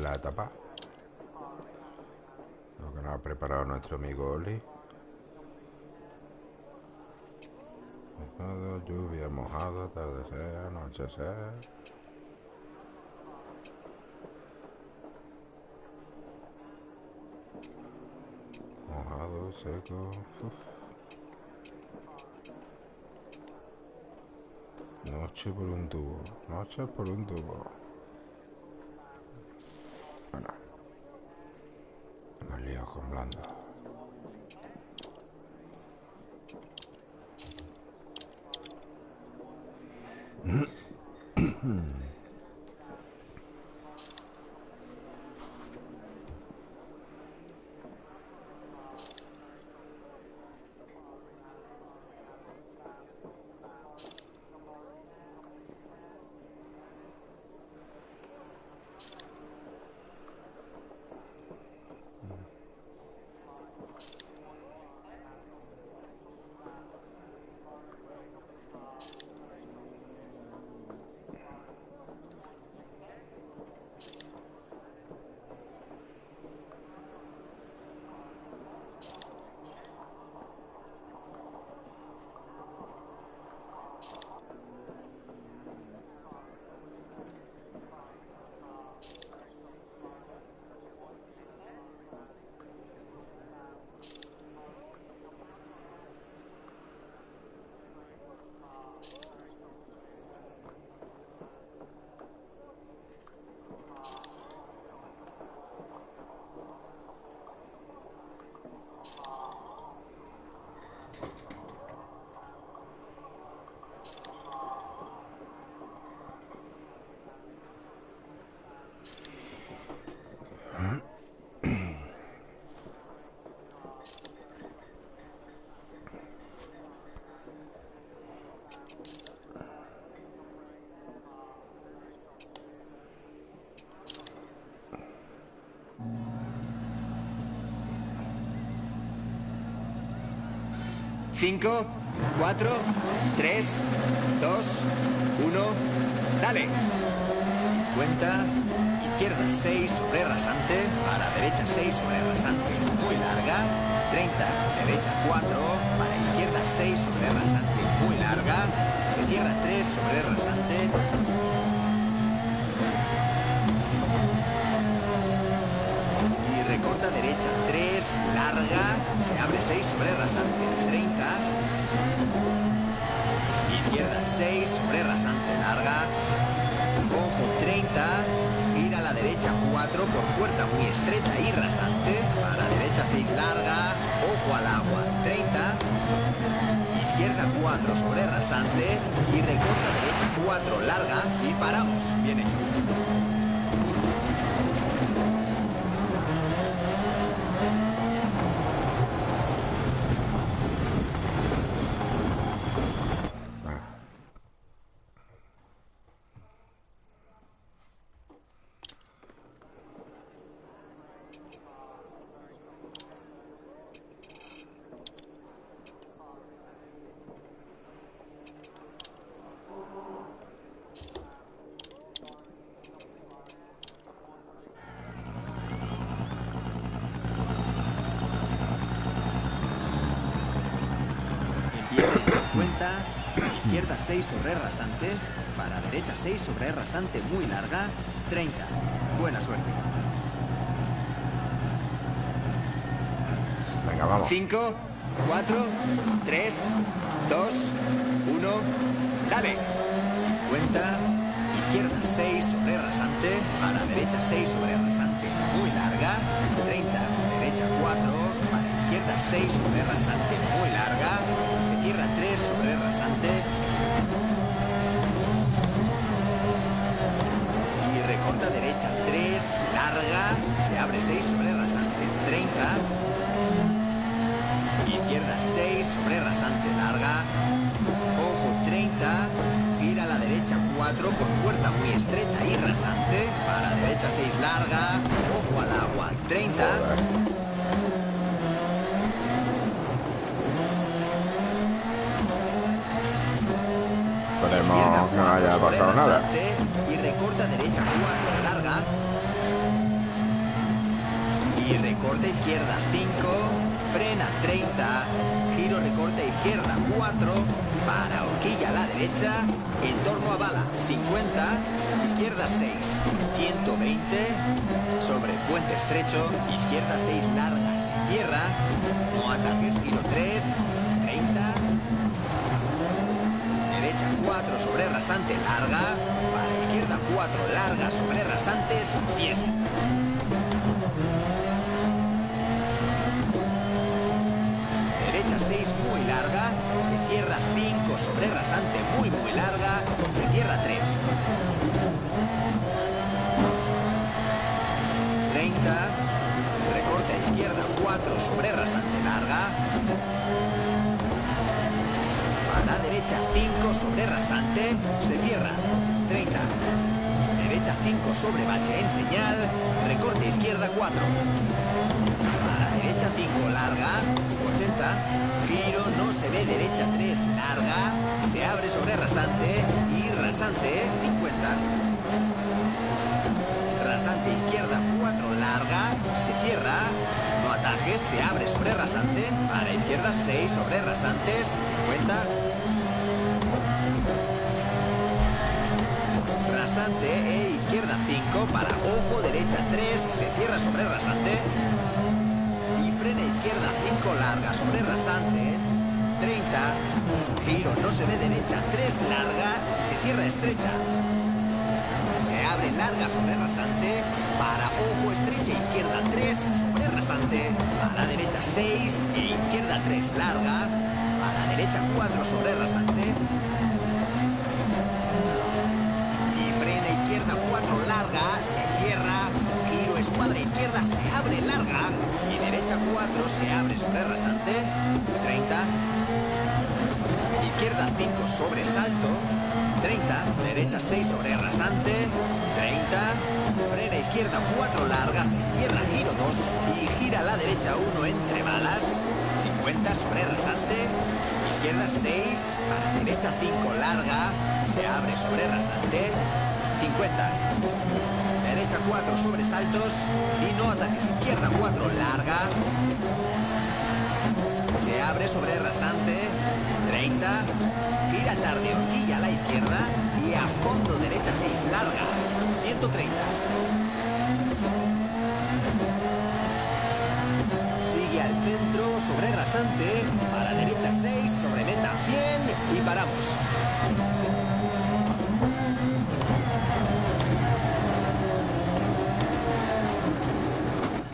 la etapa. Lo que nos ha preparado nuestro amigo Oli. Mojado, lluvia, mojado, atardecer, anochecer. Mojado, seco. Uf. Noche por un tubo. Noche por un tubo. Bueno. Me he liado con blando. Cinco, 4, 3, 2, 1, dale. 50, izquierda 6 sobre rasante, para derecha 6 sobre rasante, muy larga. 30, derecha 4, para izquierda 6 sobre rasante, muy larga. Se cierra 3 sobre rasante. Y recorta derecha 3, larga. Se abre 6 sobre rasante, 30. Izquierda 6 sobre rasante, larga. Ojo 30. Gira a la derecha 4 por puerta muy estrecha y rasante. A la derecha 6 larga. Ojo al agua 30. Izquierda 4 sobre rasante. Y recorta derecha 4 larga. Y paramos. Bien hecho. Izquierda 6 sobre rasante, para derecha 6 sobre rasante muy larga, 30. Buena suerte. Venga, vamos. 5, 4, 3, 2, 1, dale. 50, izquierda 6 sobre rasante, para derecha 6 sobre rasante muy larga, 30. Derecha 4, para izquierda 6 sobre rasante muy larga. Se cierra 3 sobre rasante. Y recorta derecha 3, larga. Se abre 6 sobre rasante, 30. Izquierda 6 sobre rasante, larga. Ojo 30. Gira a la derecha 4 por puerta muy estrecha y rasante. Para derecha 6 larga. Ojo al agua, 30. Esperemos que no haya pasado nada. Y recorta derecha 4 larga. Y recorta izquierda 5, frena 30, giro recorta izquierda 4, para horquilla a la derecha, en torno a bala 50, izquierda 6, 120, sobre puente estrecho, izquierda 6 larga, se cierra, no atajes, giro 3, 30, derecha 4 sobre rasante larga, para izquierda 4 larga sobre rasantes 100. Derecha 6 muy larga, se cierra 5 sobre rasante muy larga, se cierra 3. 30, recorta izquierda 4 sobre rasante larga, a la derecha 5 sobre rasante, se cierra 30. Derecha 5 sobre bache en señal, recorte izquierda 4. A la derecha 5 larga, 80, giro, no se ve, derecha 3 larga, se abre sobre rasante y rasante 50. Rasante izquierda 4 larga, se cierra, no atajes, se abre sobre rasante, a la izquierda 6 sobre rasantes 50. Rasante e izquierda 5 para ojo, derecha 3, se cierra sobre rasante. Y frena izquierda 5 larga sobre rasante, 30, giro, no se ve, derecha 3 larga, se cierra estrecha. Se abre larga sobre rasante, para ojo estrecha izquierda 3 sobre rasante, a la derecha 6 e izquierda 3 larga, a la derecha 4 sobre rasante. Larga, se cierra, giro escuadra izquierda, se abre larga y derecha 4 se abre sobre rasante, 30, izquierda 5 sobre salto, 30, derecha 6 sobre rasante, 30, frena izquierda 4 larga, se cierra, giro 2 y gira a la derecha 1 entre balas, 50 sobre rasante, izquierda 6, para derecha 5 larga, se abre sobre rasante, 50. Derecha 4 sobre saltos y no atajes, izquierda 4 larga. Se abre sobre rasante, 30. Gira tarde, horquilla a la izquierda y a fondo derecha 6 larga, 130. Sigue al centro sobre rasante, para derecha 6 sobre meta 100 y paramos.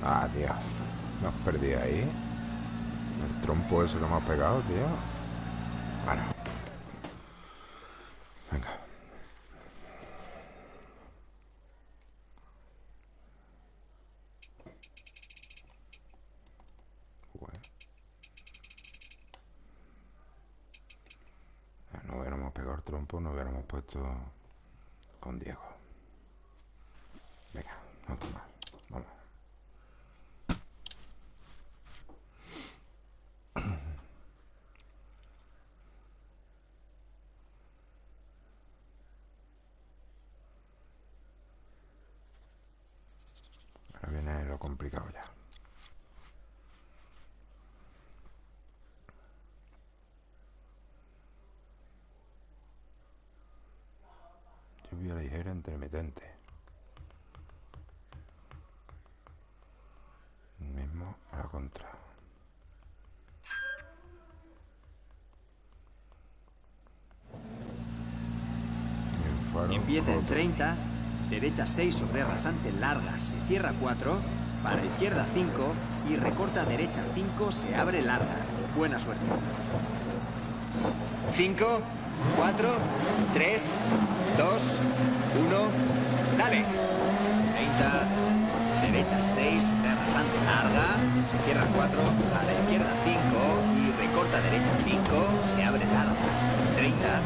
Ah, tío. Nos perdí ahí. El trompo ese que me ha pegado, tío. Bueno. Venga. Bueno. No hubiéramos pegado el trompo, no hubiéramos puesto con Diego. Venga, otro más. Vamos. Ahora viene lo complicado ya. Lluvia ligera intermitente. Mismo a la contra. Empieza en 30, derecha 6 sobre rasante larga, se cierra 4, para izquierda 5 y recorta derecha 5, se abre larga. Buena suerte. 5, 4, 3, 2, 1, dale. 30, derecha 6 sobre rasante larga, se cierra 4, a la izquierda 5 y recorta derecha 5, se abre larga. 30,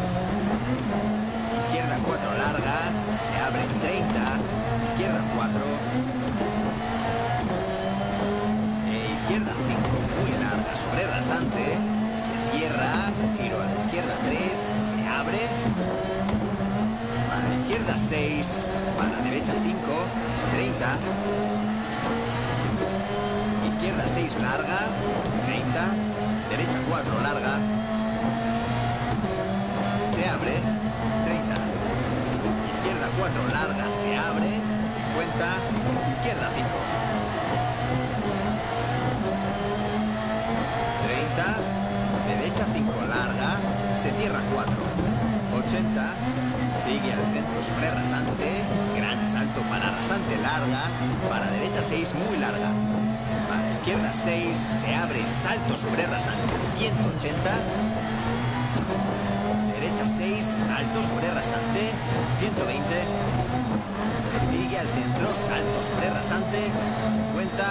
izquierda 4 larga, se abre 30, izquierda 4, izquierda 5 muy larga sobre rasante, se cierra, giro a la izquierda 3, se abre, para la izquierda 6, para la derecha 5, 30, Izquierda 6 larga, 30. Derecha 4 larga. Se abre, 30. Izquierda 4 larga, se abre, 50. Izquierda 5. 30. Derecha 5 larga, se cierra 4. 80. Sigue al centro sobre rasante. Gran salto para rasante larga. Para derecha 6 muy larga. Para izquierda 6 se abre salto sobre rasante. 180. Derecha 6 salto sobre rasante. 120. Sigue al centro salto sobre rasante. 50.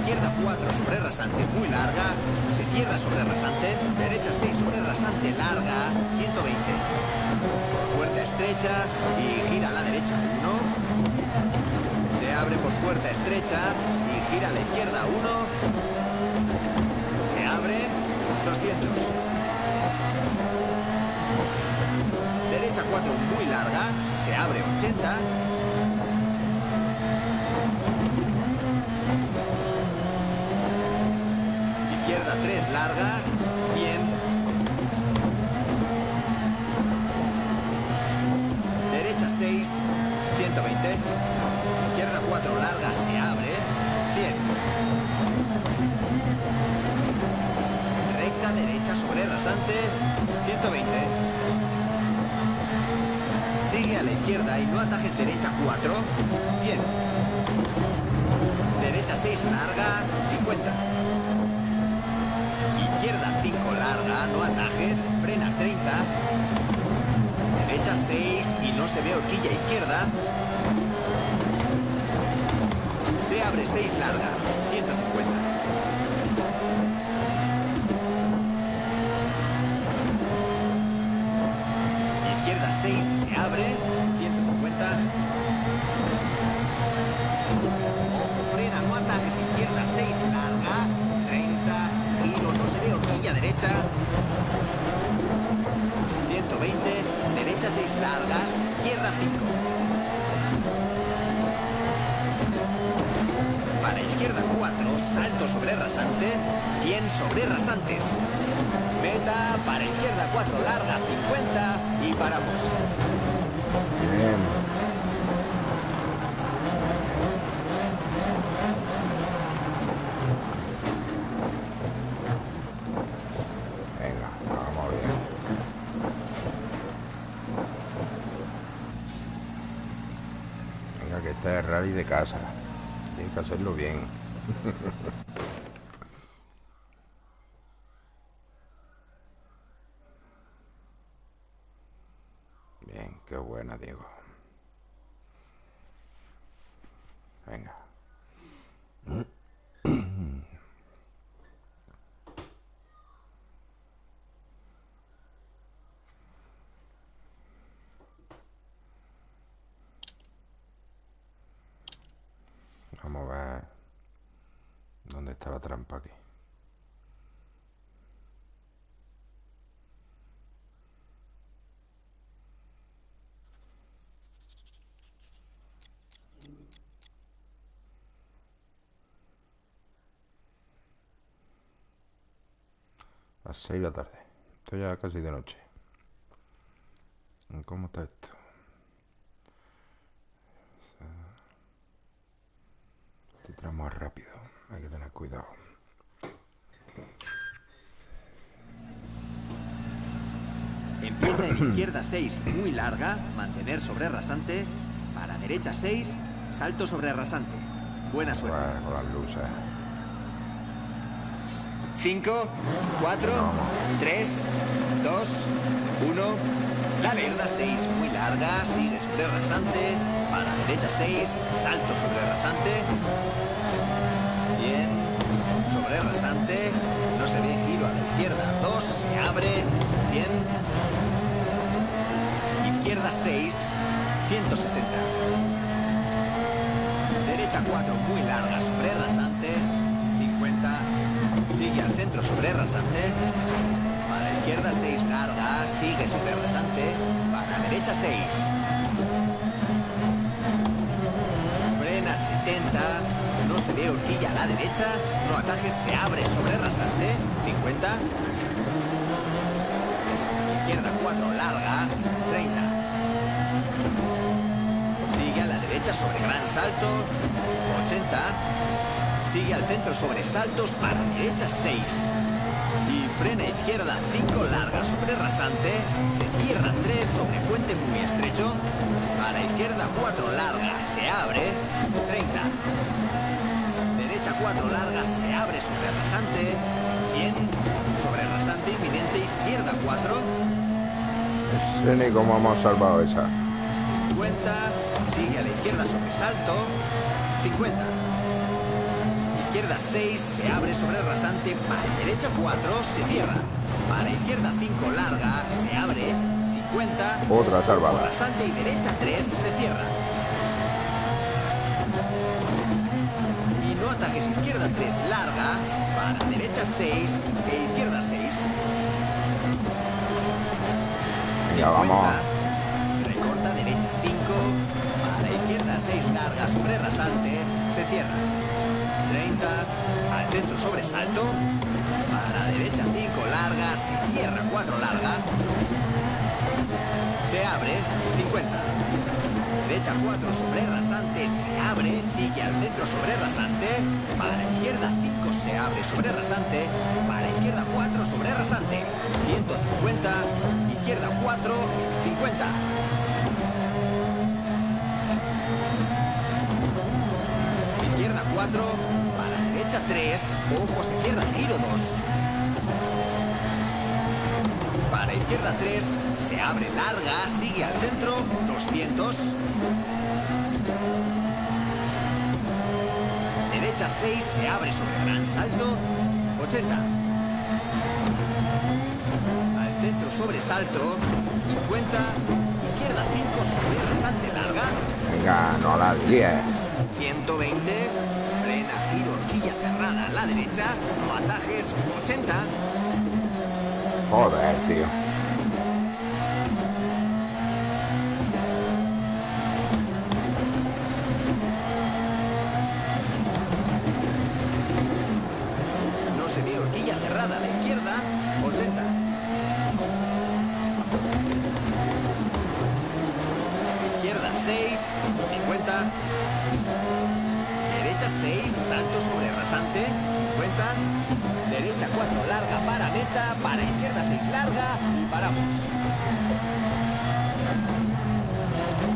Izquierda 4 sobre rasante muy larga. Se cierra sobre rasante. Derecha 6 sobre rasante larga. 120. Puerta estrecha y gira a la derecha 1. Se abre por puerta estrecha y gira a la izquierda 1. Se abre 200. Derecha 4 muy larga. Se abre 80. Izquierda 3 larga, 100. Derecha 6, 120. Izquierda 4 larga, se abre, 100. Recta derecha sobre rasante, 120. Sigue a la izquierda y no atajes derecha 4, 100. Derecha 6 larga, 50. Izquierda 5 larga, no atajes, frena 30. Derecha 6 y no se ve horquilla izquierda. Se abre 6 larga, 150. Izquierda 6 se abre, 150. Ojo, frena, no atajes, izquierda 6 larga, 30. Giro, no se ve horquilla derecha. 120. Derecha 6 largas, cierra 5. Para izquierda 4, salto sobre rasante, 100 sobre rasantes. Meta para izquierda 4 larga, 50 y paramos. Bien. Venga, vamos bien. Venga, que este es rally de casa. Tienes que hacerlo bien. Bien, qué buena, Diego. Venga. Vamos a ver dónde está la trampa aquí. A las 6 de la tarde. Esto ya casi de noche. ¿Cómo está esto? Este tramo es rápido. Hay que tener cuidado. Empieza en izquierda 6, muy larga, mantener sobre rasante. Para derecha 6, salto sobre rasante. Buena suerte. Bueno, con las luces. 5, 4, 3, 2, 1. La izquierda 6, muy larga, sigue sobre rasante. Para derecha 6, salto sobre rasante. 100, sobre rasante. No se ve, giro a la izquierda 2, se abre. 100. Izquierda 6, 160. Derecha 4, muy larga, sobre rasante. 50. Sigue al centro sobre rasante. Para izquierda 6 larga, sigue sobre rasante. Para derecha 6. Frena 70. no se ve horquilla a la derecha. No atajes, se abre sobre rasante. 50. Izquierda 4, larga. 30. Sigue a la derecha sobre gran salto. 80. Sigue al centro sobre saltos para derecha 6. Y frena izquierda 5, larga sobre rasante. Se cierra 3 sobre puente muy estrecho. Para izquierda 4, larga, se abre. 30. Derecha 4, larga, se abre sobre rasante. 100. Sobre rasante inminente, izquierda 4. No sé ni cómo hemos salvado esa. 50. Sigue a la izquierda sobre salto. 50. Izquierda 6, se abre sobre rasante. Para derecha 4, se cierra. Para izquierda 5, larga, se abre. 50. Otra salvada. Rasante y derecha 3, se cierra. Y no atajes, izquierda 3, larga. Para derecha 6 e izquierda 6. Ya vamos. Recorta derecha 5. Para izquierda 6, larga sobre rasante. Se cierra. 30. Al centro sobre salto. Para derecha 5, larga. Se cierra 4, larga. Se abre. 50. Derecha 4 sobre rasante. Se abre. Sigue al centro sobre rasante. Para izquierda 5 se abre sobre rasante. Para izquierda 4 sobre rasante. 150. Izquierda 4. 50. Izquierda 4. Para derecha 3. Ojo, se cierra. Giro 2. Para izquierda 3, se abre larga, sigue al centro, 200. Derecha 6, se abre sobre gran salto, 80. Al centro sobre salto, 50. Izquierda 5, sobre rasante larga. Venga, no la líes. 120. Frena, giro, horquilla cerrada a la derecha, no atajes, 80. Joder, tío. No se ve horquilla cerrada a la izquierda. 80. Izquierda 6. 50. Derecha 6. Salto sobre rasante. 50. Derecha 4, larga para meta. Para izquierda 6, larga. Y paramos.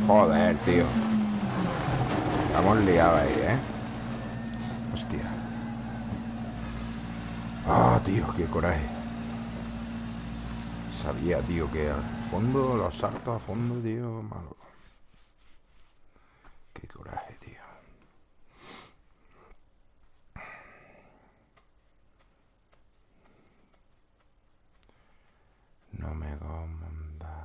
Joder, tío. Estamos liados ahí, ¿eh? Hostia. Ah, tío, qué coraje. Sabía, tío, que al fondo, los saltos a fondo, tío, malo. Qué coraje, tío. No me comandas.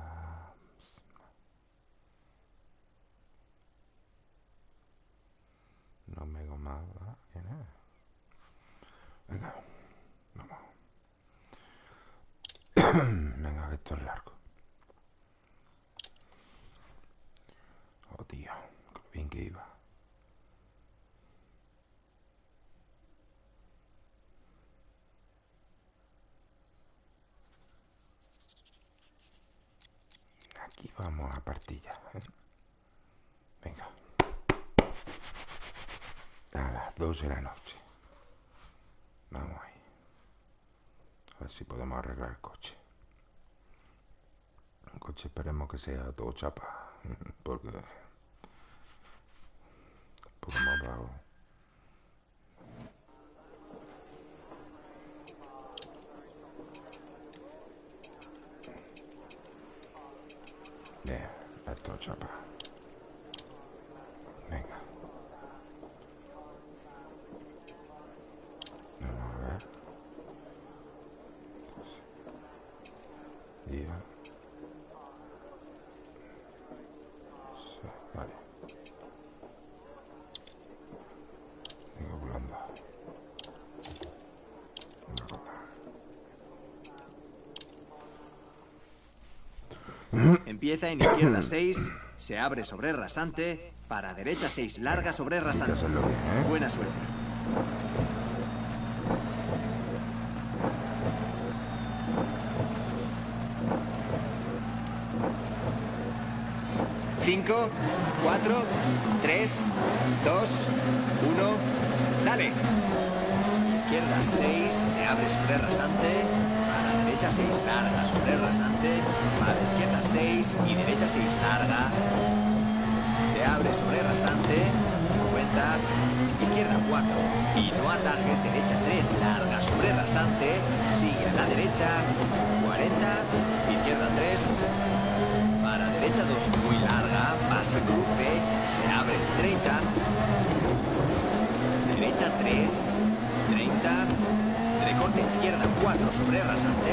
No me comandas. ¿Quién es? Venga, vamos. Venga, que esto es largo. Oh, tío, qué bien que iba. Aquí vamos a partir ya, ¿eh? Venga. A las 12 de la noche. Vamos ahí. A ver si podemos arreglar el coche. El coche esperemos que sea todo chapa. Porque hemos dado. Bien, es todo chapa. Venga. Vamos a ver. Día. Sí, vale. Tengo blanda. Una copa. Empieza en izquierda 6, se abre sobre rasante. Para derecha 6, larga sobre rasante. Hay que hacerlo bien, ¿eh? Buena suerte. 5, 4, 3, 2, 1. Dale. Izquierda 6, se abre sobre rasante. Para derecha 6 larga, sobre rasante. Para izquierda 6 y derecha 6 larga. Se abre sobre rasante. 50. Izquierda 4 y no atajes, derecha 3 larga, sobre rasante. Sigue a la derecha. 40. Izquierda 3. Para derecha 2 muy larga. Pasa cruce. Se abre 30. Derecha 3. 30. Recorte izquierda 4 sobre rasante.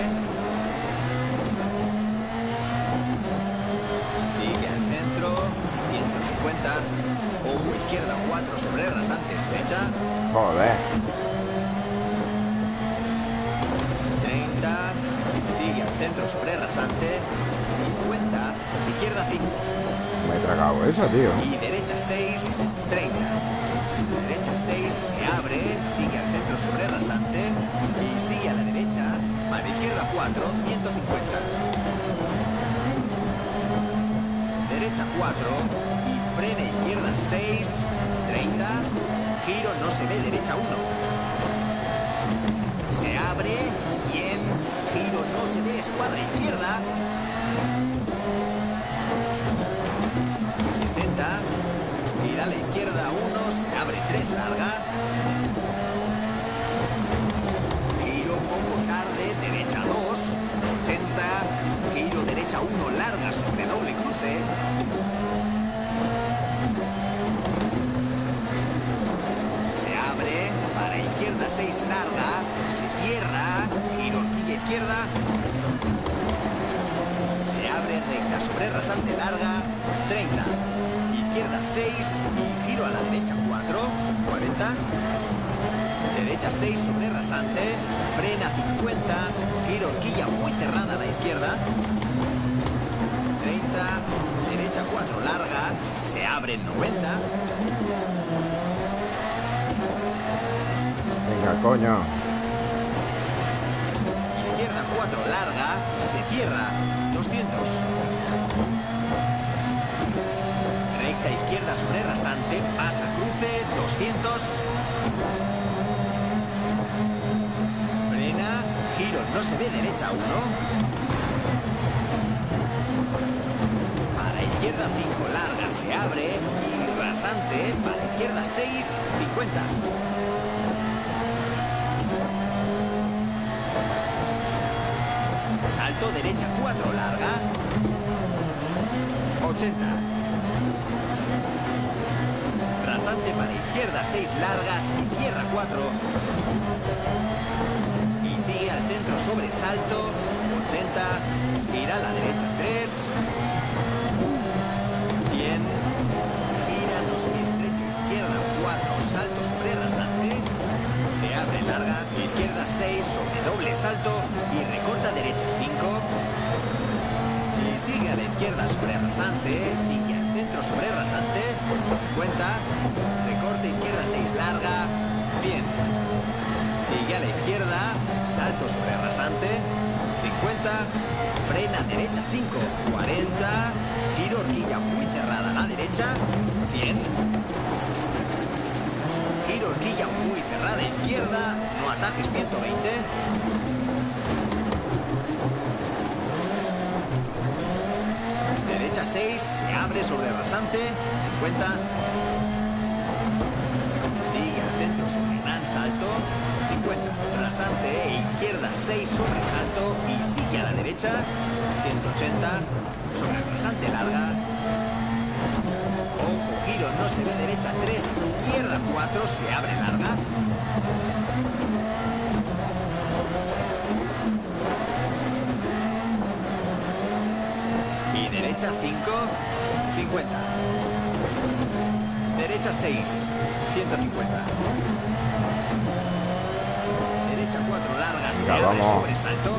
Sigue al centro. 150. Ojo izquierda 4 sobre rasante estrecha. Joder. 30. Sigue al centro sobre rasante. 50. Izquierda 5. Me he tragado eso, tío. Y derecha 6. 30. Derecha 6 se abre, sigue al centro sobre rasante y sigue a la derecha, para izquierda 4, 150. Derecha 4 y frena izquierda 6, 30. Giro no se ve, derecha 1. Se abre, 100. Giro no se ve, escuadra izquierda. 60. Gira a la izquierda 1, se abre 3 larga. Giro poco tarde, derecha 2, 80. Giro derecha 1 larga sobre doble cruce. Se abre, para izquierda 6 larga, se cierra, giro horquilla izquierda. Se abre recta sobre rasante larga, 30. Izquierda 6 y giro a la derecha 4, 40. Derecha 6 sobre rasante, frena 50, giro horquilla muy cerrada a la izquierda. 30, derecha 4 larga, se abre 90. Venga, coño. Izquierda 4 larga, se cierra, 200. Recta izquierda sobre rasante, pasa cruce, 200. Frena, giro no se ve, derecha 1. Para izquierda 5 larga, se abre y rasante, para izquierda 6, 50. Salto derecha 4 larga, 80. Rasante para izquierda 6 largas, se cierra 4. Y sigue al centro sobre salto, 80. Gira a la derecha 3. 100. Gira, no se ve, estrecha izquierda 4, salto sobre rasante. Se abre larga, izquierda 6 sobre doble salto y recorta derecha 5. Y sigue a la izquierda sobre rasante, sigue al centro sobre rasante, 50. Recorte izquierda 6 larga, 100. Sigue a la izquierda, salto sobre rasante, 50. Frena derecha 5, 40. Giro horquilla muy cerrada a la derecha, 100. Giro horquilla muy cerrada izquierda, no atajes, 120. Derecha 6, se abre sobre rasante, 50. Sigue al centro sobre gran salto, 50. Rasante, izquierda 6 sobre salto y sigue a la derecha, 180. Sobre rasante larga. Ojo, giro no se ve, derecha 3, izquierda 4, se abre larga. Y derecha 5, 50. Derecha 6, 150. Derecha 4 larga, se abre vamos. sobre salto.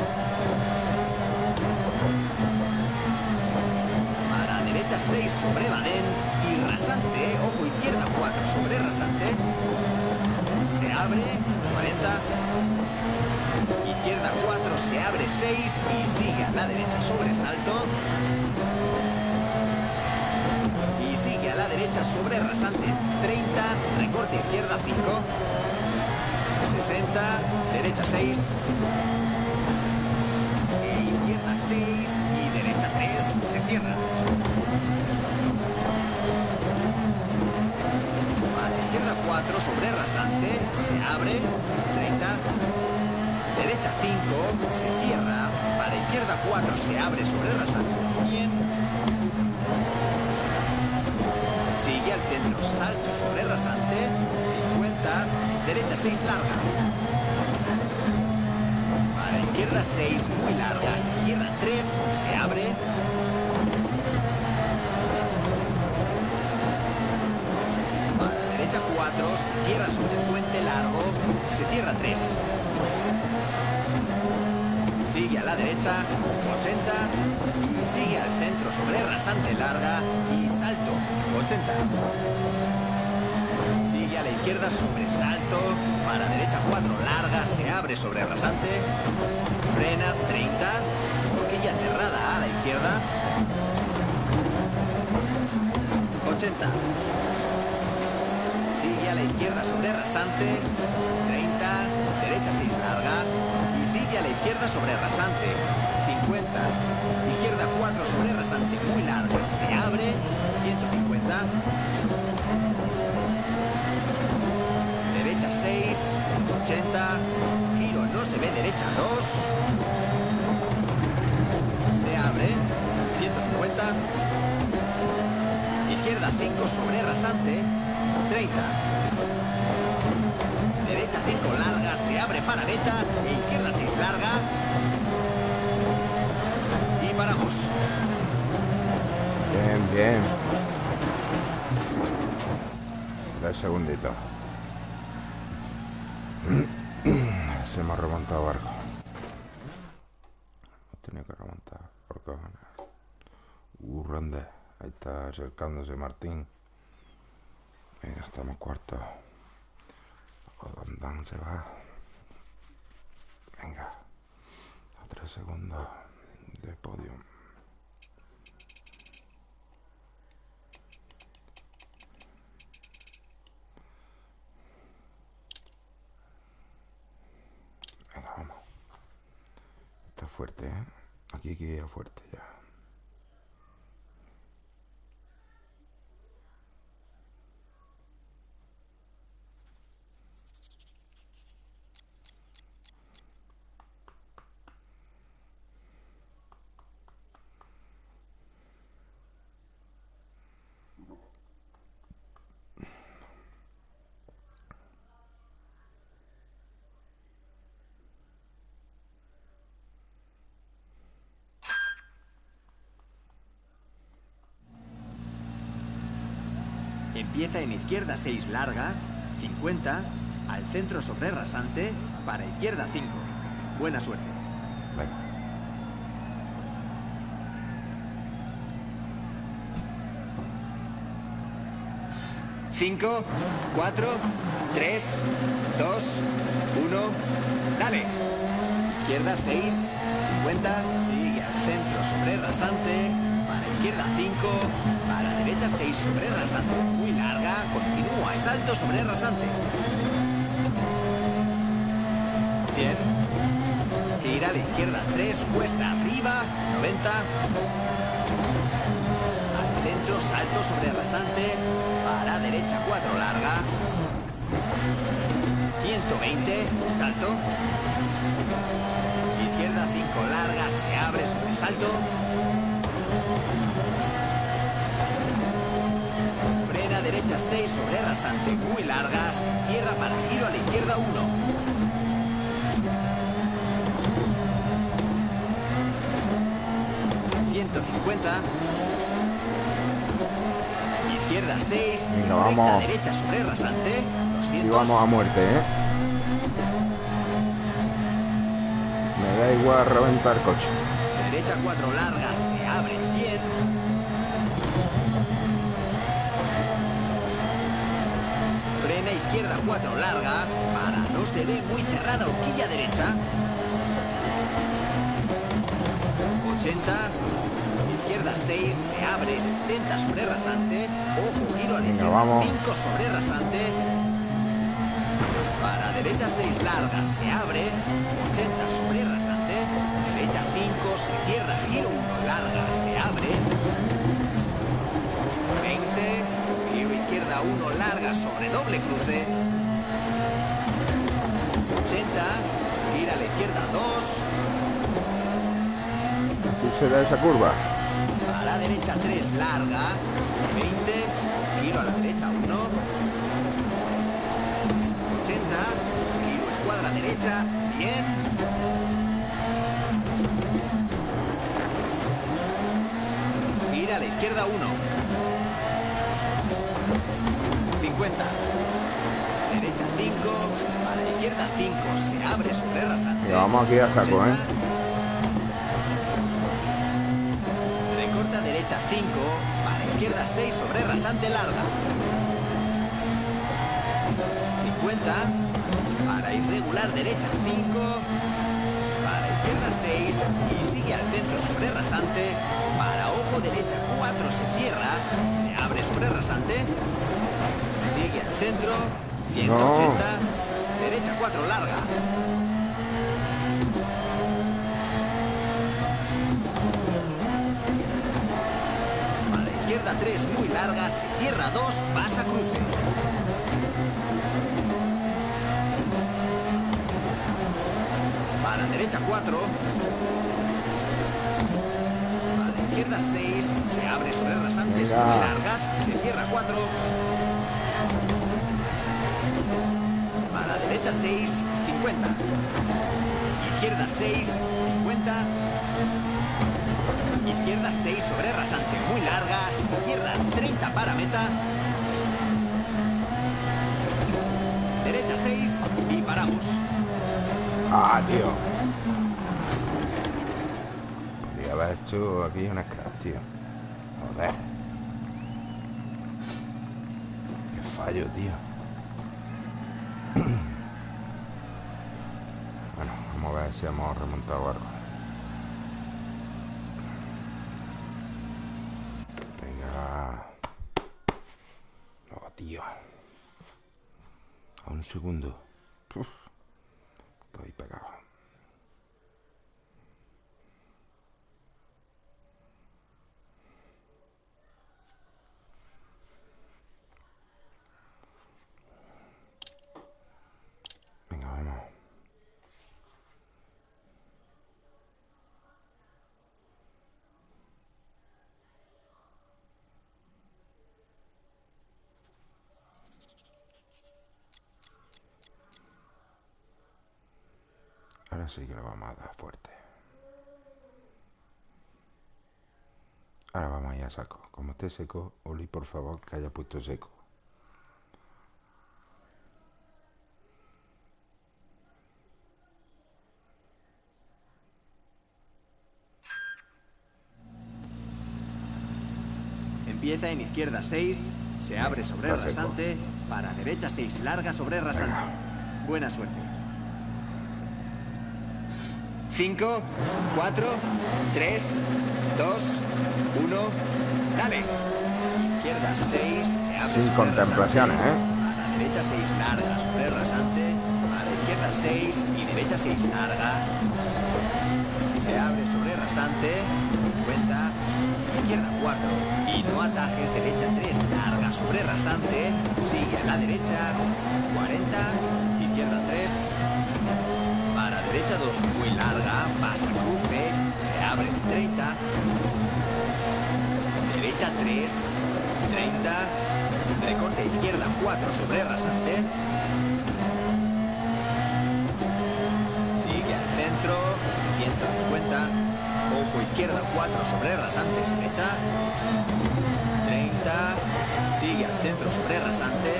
Para derecha 6 sobre badén y rasante, ojo izquierda 4 sobre rasante. Se abre, 40. Izquierda 4, se abre 6 y sigue a la derecha sobre salto. sigue a la derecha sobre rasante 30, recorte izquierda 5, 60, derecha 6, izquierda 6 y derecha 3, se cierra. A la izquierda 4 sobre rasante, se abre, 30, derecha 5, se cierra, para izquierda 4 se abre sobre rasante, 100, sigue al centro, salto sobre rasante, 50, derecha 6 larga, para izquierda 6 muy larga, se cierra 3, se abre, para derecha 4, se cierra sobre el puente largo, se cierra 3. Sigue a la derecha, 80, y sigue al centro sobre rasante larga y salto, 80. Sigue a la izquierda sobre salto, para derecha 4 larga, se abre sobre rasante, frena 30, horquilla cerrada a la izquierda, 80. Sigue a la izquierda sobre rasante, 30, derecha 6 larga, sigue a la izquierda sobre rasante, 50, izquierda 4 sobre rasante muy larga, se abre, 150, derecha 6, 80, giro no se ve, derecha 2, se abre, 150, izquierda 5 sobre rasante, 30, derecha 5 larga, se abre para meta, izquierda 6 larga y paramos. Bien, bien. 10 segunditos. Se me ha remontado barco. Tenía que remontar por cojones. Grande. Ahí está acercándose Martín. Venga, estamos cuartos. Dan se va. Venga. A 3 segundos de podio. Venga, vamos. Está fuerte, ¿eh? Aquí hay que ir fuerte ya. Empieza en izquierda 6 larga, 50, al centro sobre rasante, para izquierda 5. Buena suerte. Venga. Cinco, 4, 3, 2, 1, dale. Izquierda 6, 50, sigue al centro sobre rasante, para izquierda 5, para derecha 6 sobre rasante, muy larga, continúa, salto sobre rasante. 100, gira a la izquierda 3, cuesta arriba, 90, al centro, salto sobre rasante, para derecha 4 larga, 120, salto, izquierda 5 larga, se abre sobre salto, frena derecha 6 sobre rasante muy larga, se cierra para giro a la izquierda 1. 150, izquierda 6, venga, recta vamos. derecha sobre rasante, 200. Y vamos a muerte, ¿eh? Me da igual reventar coche. Derecha 4 larga, se abre 100. Frena izquierda 4 larga, para no se ve, muy cerrada, horquilla derecha. 80, izquierda 6, 6, se abre, 70 sobre rasante. Ojo, giro a la izquierda, vamos. 5 sobre rasante. Para derecha 6 larga, se abre, 80 sobre rasante. Derecha 5, se cierra, giro 1 larga, se abre. 20, giro izquierda 1 larga sobre doble cruce. 80, gira a la izquierda 2. Así será esa curva. A la derecha 3 larga. 20, giro a la derecha 1. 80, giro escuadra derecha 100. Gira a la izquierda 1. 50. Derecha 5, a la izquierda 5, se abre sobre rasante. Y vamos aquí a saco, 80. Recorta derecha 5, a la izquierda 6 sobre rasante larga. 50, para irregular derecha 5, para izquierda 6 y sigue al centro sobre rasante. Para ojo derecha 4 se cierra, se abre sobre rasante. Sigue al centro, 180, derecha 4 larga. A la izquierda 3 muy larga, se cierra 2, pasa cruce. A la derecha 4. A la izquierda 6, se abre sobre rasantes muy largas, se cierra 4. A la derecha 6, 50. Izquierda 6, 50. Izquierda 6 sobre rasante muy larga, se cierra 30 para meta. Derecha 6 y paramos. Ah, tío. Podría haber hecho aquí una crack, tío. Joder. Qué fallo, tío. Bueno, vamos a ver si hemos remontado algo. Venga. No, tío. A un segundo. Uf. Estoy pegado. Venga, vamos. Ahora sí que lo vamos a dar fuerte. Ahora vamos a ir a saco. Como esté seco, Oli, por favor, que haya puesto seco. Empieza en izquierda 6, se abre sobre Está seco. rasante, para derecha 6 larga sobre rasante. Buena suerte. 5, 4, 3, 2, 1, dale. Izquierda 6, se abre Sin sobre contemplaciones, rasante. ¿eh? A la derecha 6 larga sobre rasante, a la izquierda 6 y derecha 6 larga. Se abre sobre rasante, 50, izquierda 4 y no atajes, derecha 3 larga sobre rasante, sigue a la derecha, 40, izquierda 3, para derecha 2 muy larga, pasa cruce, se abre 30, derecha 3, 30, recorte izquierda 4 sobre rasante, sigue al centro, 150, ojo izquierda 4 sobre rasante estrecha, 30, sigue al centro sobre rasante,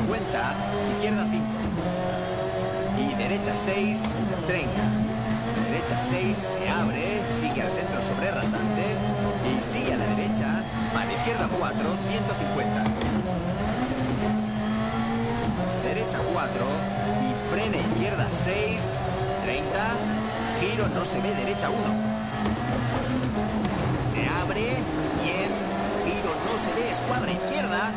50, izquierda 5 y derecha 6, 30, derecha 6 se abre, sigue al centro sobre rasante y sigue a la derecha, a la izquierda 4, 150, derecha 4 y frena izquierda 6, 30, giro no se ve, derecha 1. Se abre abre, 100, giro no se ve, escuadra izquierda,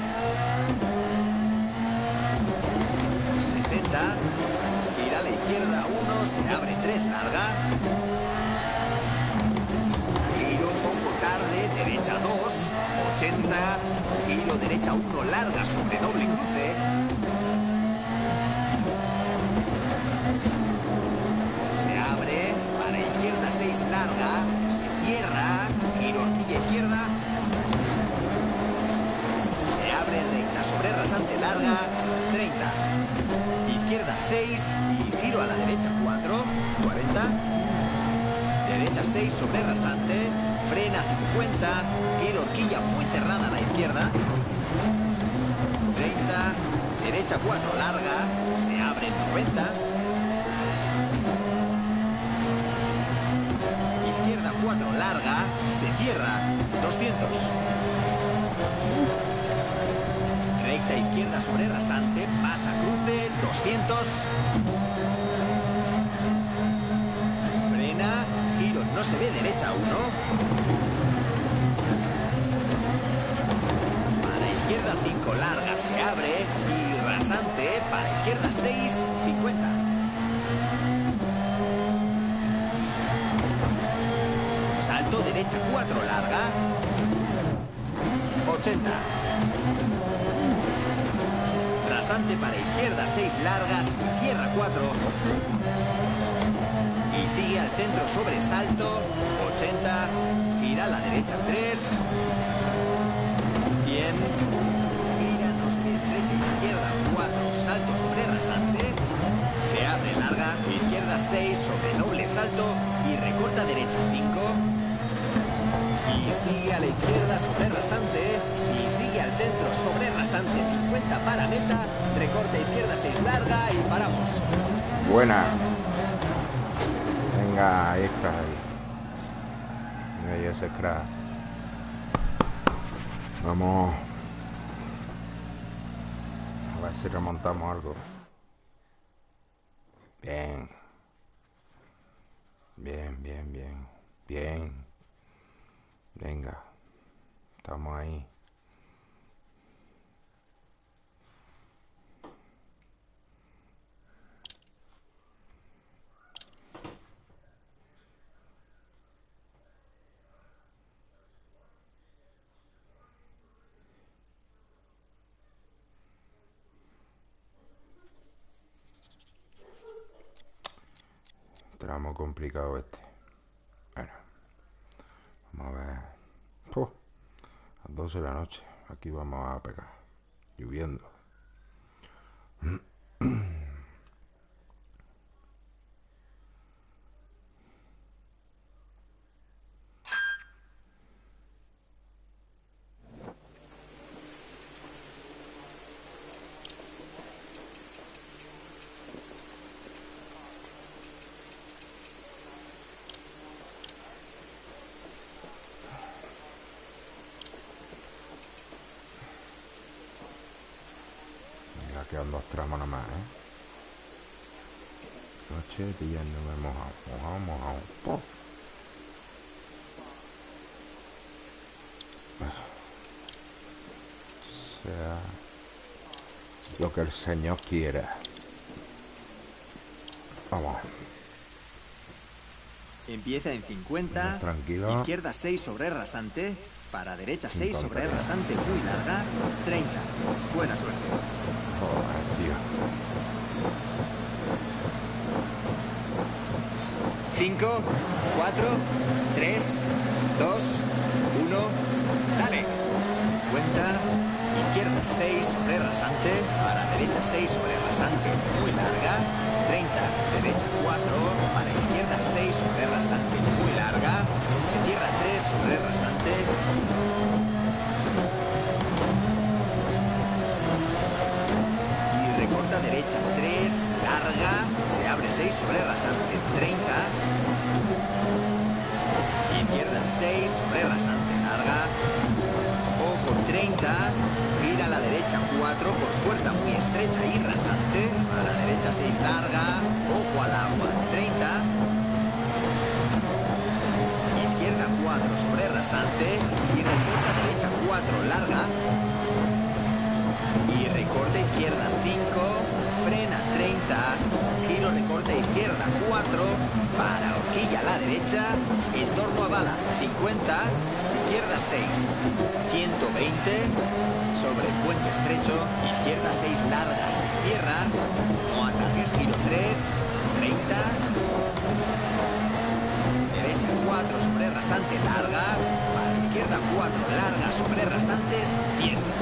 60, gira a la izquierda 1, se abre 3, larga, giro un poco tarde, derecha 2, 80, giro derecha 1, larga sobre doble cruce, se abre, para izquierda 6, larga, se cierra, giro horquilla izquierda, se abre recta sobre rasante larga, 30, izquierda 6 y giro a la derecha 4, 40, derecha 6 sobre rasante, frena 50, giro horquilla muy cerrada a la izquierda, 30, derecha 4 larga, se abre 90, izquierda 4 larga, se cierra, 200. Recta izquierda sobre rasante, pasa cruce, 200. Frena, giro no se ve, derecha 1. Para izquierda 5 larga, se abre y rasante, para izquierda 6, 50. Salto derecha 4 larga, 80. Rasante para izquierda 6 largas, cierra 4. Y sigue al centro sobre salto, 80. Gira a la derecha 3. 100. Gira, no se ve, estrecha izquierda 4, salto sobre rasante. Se abre larga, izquierda 6 sobre doble salto y recorta derecha 5. Y sigue a la izquierda sobre rasante. Y sigue al centro sobre rasante 50 para meta. Recorta izquierda 6 larga y paramos. Buena. Venga, ahí está. Venga, ahí ese crack. Vamos. A ver si remontamos algo. Bien. Bien, bien, bien. Bien. Venga. Estamos ahí. Tramo complicado este. Bueno. Vamos a ver. A las 12 de la noche. Aquí vamos a pegar. Lloviendo. Quedan 2 tramos nada más, Noche, día, no me he mojado. Mojado. Sea lo que el Señor quiera. Vamos. Empieza en 50. Tranquilo. Izquierda 6 sobre rasante. Para derecha 6 sobre rasante muy larga. 30. Buena suerte. Joder, tío. 5, 4, 3, 2, 1. Dale. 50. Izquierda 6 sobre rasante. Para derecha 6 sobre rasante muy larga. 30. Derecha 4. Para izquierda 6 sobre rasante muy larga. Se cierra 3 sobre rasante. Y recorta derecha 3. Larga. Se abre 6 sobre rasante 30. Izquierda 6 sobre rasante larga. Ojo 30. Gira a la derecha 4 por puerta muy estrecha y rasante. A la derecha 6 larga. Ojo al agua 30. Izquierda 4 4 sobre rasante y recorta derecha 4 larga. Y recorta izquierda 5, frena 30, giro recorta izquierda 4, para horquilla a la derecha, entorno a bala 50, izquierda 6, 120, sobre puente estrecho, izquierda 6 larga, se cierra, no atajes, giro 3, 30, derecha 4 sobre rasante larga, para izquierda 4 larga sobre rasantes, cierra.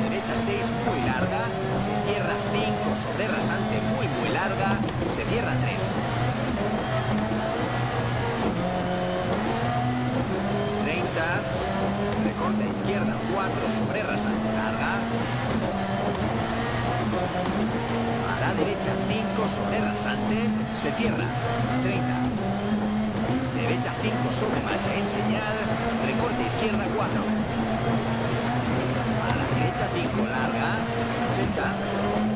Derecha 6 muy larga, se cierra 5 sobre rasante muy larga, se cierra 3. 30, recorta izquierda 4 sobre rasante larga. A la derecha 5 sobre rasante, se cierra 30. Derecha 5 sobre marcha en señal, recorte izquierda 4. A la derecha 5 larga, 80.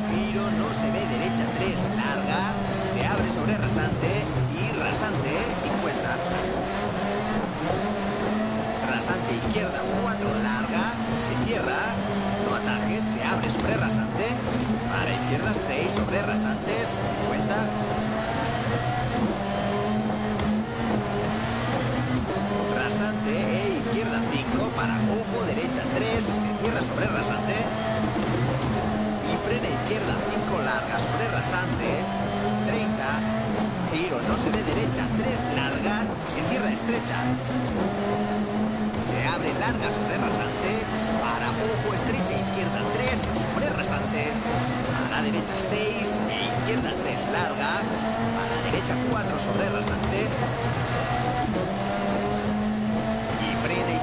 Giro no se ve, derecha 3 larga, se abre sobre rasante y rasante 50. Rasante izquierda 4 larga, se cierra, no atajes, se abre sobre rasante. Para izquierda 6 sobre rasantes, 50. Rasante e izquierda 5 para ojo, derecha 3, se cierra sobre rasante. Y frena izquierda 5 larga sobre rasante, 30. Giro no se ve, derecha 3 larga, se cierra estrecha. Se abre larga sobre rasante, para ojo estrecha izquierda 3 sobre rasante. A la derecha 6 e izquierda 3 larga, a la derecha 4 sobre rasante.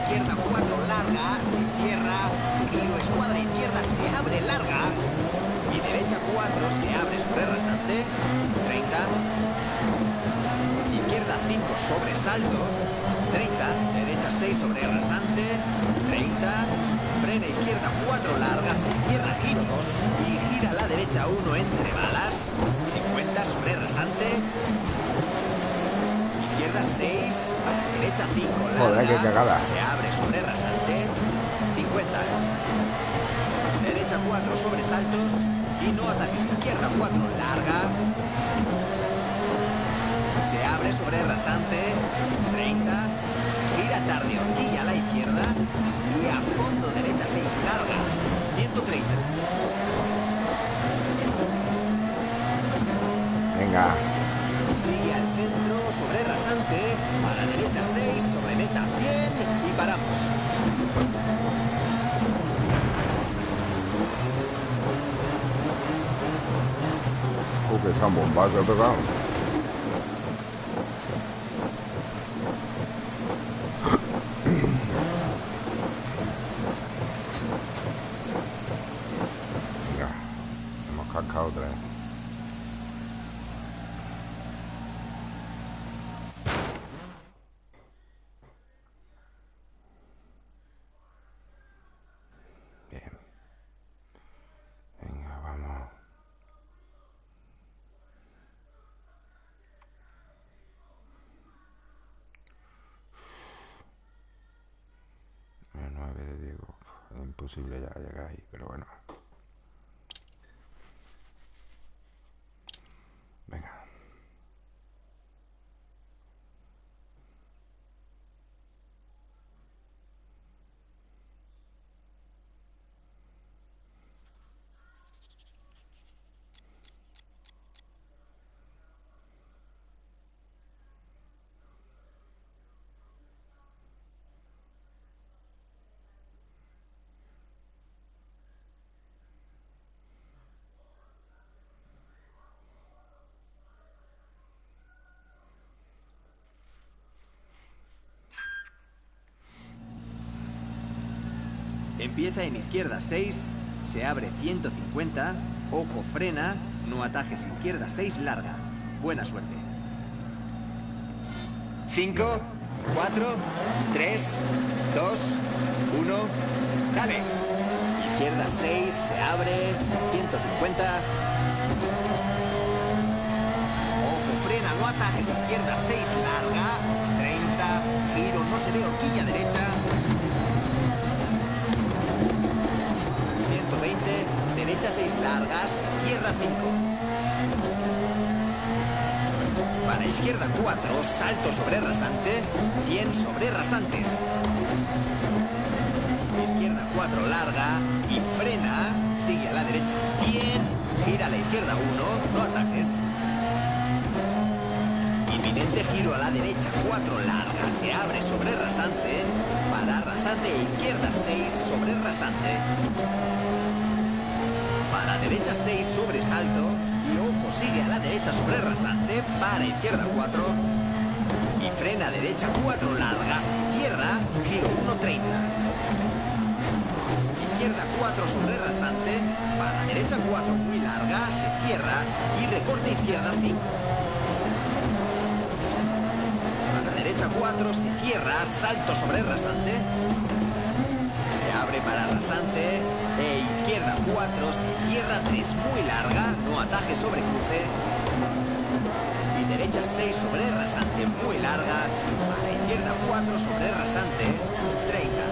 Izquierda 4 larga, se cierra, giro escuadra izquierda, se abre larga y derecha 4 se abre sobre rasante, 30, izquierda 5 sobre salto, 30, derecha 6 sobre rasante, 30, frena izquierda 4 larga, se cierra, giro 2 y gira a la derecha 1 entre balas, 50 sobre rasante. Izquierda 6, a la derecha 5 larga. Joder, qué cagada. Se abre sobre rasante, 50. Derecha 4 sobre saltos y no atajes, izquierda 4 larga. Se abre sobre rasante, 30. Gira tarde, horquilla a la izquierda y a fondo derecha 6 larga, 130. Venga. Sigue al centro sobre rasante, a la derecha 6 sobre meta 100 y paramos. Que tan bombazo he pegado. Venga, hemos cascado otra vez. Bien. Venga, vamos. El 9 de Diego. Es imposible ya llegar ahí, pero bueno. Venga. Empieza en izquierda 6, se abre 150, ojo frena, no atajes, izquierda 6 larga. Buena suerte. 5, 4, 3, 2, 1, dale. Izquierda 6, se abre, 150. no atajes, izquierda 6 larga, 30, giro, no se ve, horquilla derecha, 120, derecha 6 largas, cierra 5. Para izquierda 4, salto sobre rasante, 100 sobre rasantes. Izquierda 4 larga y frena, sigue a la derecha 100, gira a la izquierda 1, no atajes. Inminente giro a la derecha 4 larga, se abre sobre rasante, para rasante e izquierda 6 sobre rasante. Para derecha 6 sobre salto y ojo, sigue a la derecha sobre rasante, para izquierda 4 y frena derecha 4 largas, cierra, giro 1.30. Izquierda 4 sobre rasante, para derecha 4 muy larga, se cierra y recorte izquierda 5. Para derecha 4 se cierra, salto sobre rasante, se abre para rasante e izquierda 4 se cierra 3 muy larga, no ataje sobre cruce. Y derecha 6 sobre rasante muy larga, para izquierda 4 sobre rasante 30.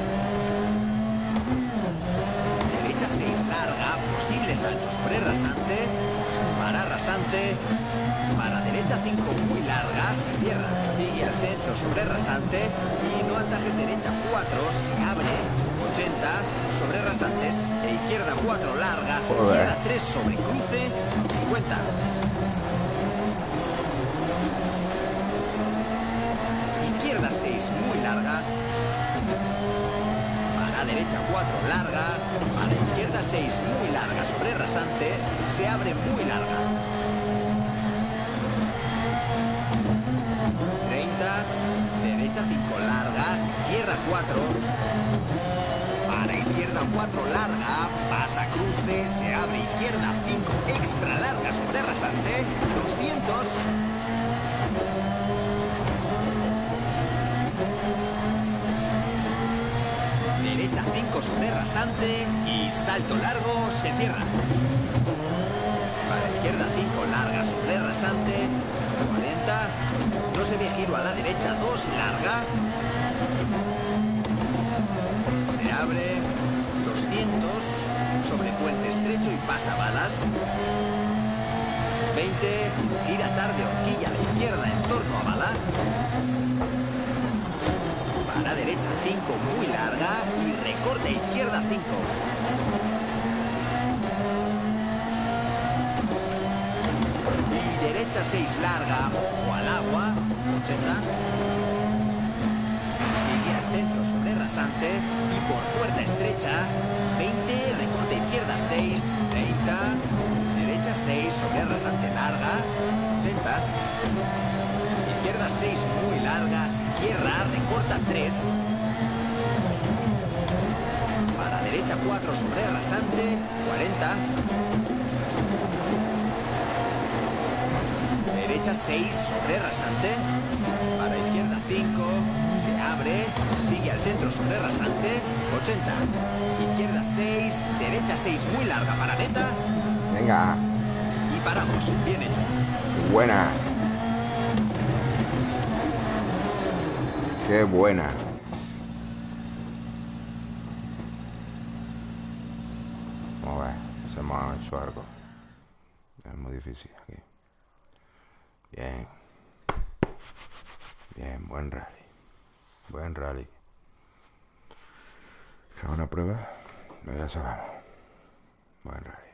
Derecha 6 larga, posible salto sobre rasante, para derecha 5 muy larga, se cierra, sigue al centro sobre rasante y no atajes derecha 4, se abre, 80 sobre rasantes, e izquierda 4 larga, se cierra 3 sobre cruce, 50. Izquierda 6 muy larga, para derecha 4 larga, para izquierda 6 muy larga sobre rasante, se abre muy larga. 30, derecha 5 larga, se cierra 4. Para izquierda 4 larga, pasa cruce, se abre izquierda 5 extra larga sobre rasante, 200. Derecha 5 sobre rasante y salto largo, se cierra. Para izquierda 5 larga sobre rasante, 40. No se ve, giro a la derecha 2 larga. Se abre, 200 sobre puente estrecho y pasa balas. 20, gira tarde, horquilla a la izquierda en torno a bala. Para derecha 5 muy larga y recorte izquierda 5. Y derecha 6 larga, ojo al agua, 80. Sigue al centro sobre rasante y por puerta estrecha, 20, recorte izquierda 6, 30. Derecha 6 sobre rasante larga, 80. Izquierda 6 muy larga, se cierra, recorta 3. Para derecha 4 sobre rasante, 40. Derecha 6 sobre rasante, para izquierda 5, se abre, sigue al centro sobre rasante, 80. Izquierda 6, derecha 6 muy larga para meta. Venga. Y paramos, bien hecho. Buena. Qué buena. Vamos a ver, se me ha hecho algo. Es muy difícil aquí. Bien. Bien, buen rally. Buen rally. ¿Es una prueba? No, ya sabemos. Buen rally.